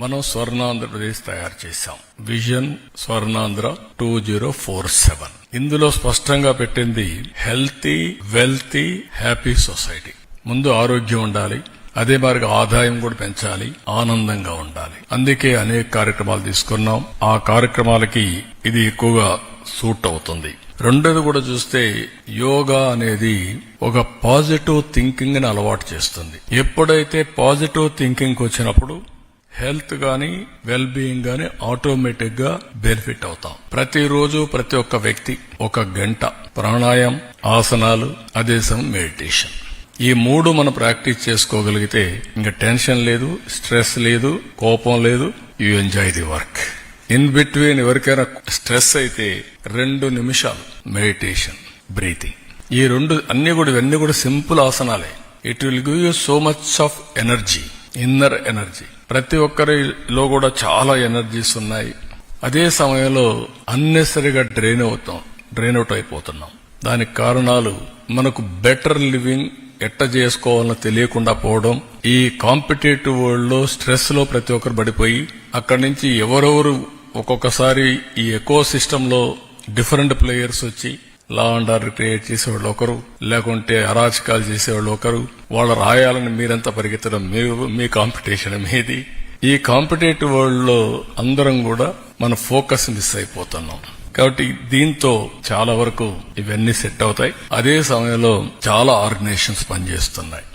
మనం స్వర్ణాంధ్రప్రదేశ్ తయారు చేశాం. విజన్ స్వర్ణాంధ్ర 2047. ఇందులో స్పష్టంగా పెట్టింది హెల్తీ, వెల్తీ, హ్యాపీ సొసైటీ. ముందు ఆరోగ్యం ఉండాలి, అదే మరి ఆదాయం కూడా పెంచాలి, ఆనందంగా ఉండాలి. అందుకే అనేక కార్యక్రమాలు తీసుకున్నాం. ఆ కార్యక్రమాలకి ఇది ఎక్కువగా సూట్ అవుతుంది. రెండోది కూడా చూస్తే యోగా అనేది ఒక పాజిటివ్ థింకింగ్ ని అలవాటు చేస్తుంది. ఎప్పుడైతే పాజిటివ్ థింకింగ్ వచ్చినప్పుడు హెల్త్ గాని వెల్ బీయింగ్ గాని ఆటోమేటిక్ గా బెనిఫిట్ అవుతాం. ప్రతిరోజు ప్రతి ఒక్క వ్యక్తి 1 గంట ప్రాణాయామం, ఆసనాలు, అదే సమయం మెడిటేషన్, ఈ 3 మనం ప్రాక్టీస్ చేసుకోగలిగితే ఇంకా టెన్షన్ లేదు, స్ట్రెస్ లేదు, కోపం లేదు. You enjoy the work. In between ఎవరికైనా స్ట్రెస్ అయితే 2 నిమిషాలు మెడిటేషన్, బ్రీతింగ్, ఈ 2 ఇవన్నీ కూడా సింపుల్ ఆసనాలే. It will give you so much of energy, inner energy. ప్రతి ఒక్కరిలో కూడా చాలా ఎనర్జీస్ ఉన్నాయి. అదే సమయంలో అన్నెసరిగా డ్రైన్ అవుట్ అయిపోతున్నాం. దానికి కారణాలు మనకు బెటర్ లివింగ్ ఎట్ట చేసుకోవాలో తెలియకుండా పోవడం. ఈ కాంపిటేటివ్ వరల్డ్ లో స్ట్రెస్ లో ప్రతి ఒక్కరు పడిపోయి అక్కడి నుంచి ఎవరెవరు ఒక్కొక్కసారి ఈ ఎకో సిస్టమ్ లో డిఫరెంట్ ప్లేయర్స్ వచ్చి లా అండ్ ఆర్డర్ క్రియేట్ చేసేవాళ్ళు ఒకరు, లేకుంటే అరాచకాలు చేసేవాళ్ళు ఒకరు. వాళ్ళు రాయాలని మీరంతా పరిగెత్తడం, మీ కాంపిటీషన్ మీది. ఈ కాంపిటేటివ్ వరల్డ్ లో అందరం కూడా మన ఫోకస్ మిస్ అయిపోతున్నాం. కాబట్టి దీంతో చాలా వరకు ఇవన్నీ సెట్ అవుతాయి. అదే సమయంలో చాలా ఆర్గనైజేషన్స్ పనిచేస్తున్నాయి.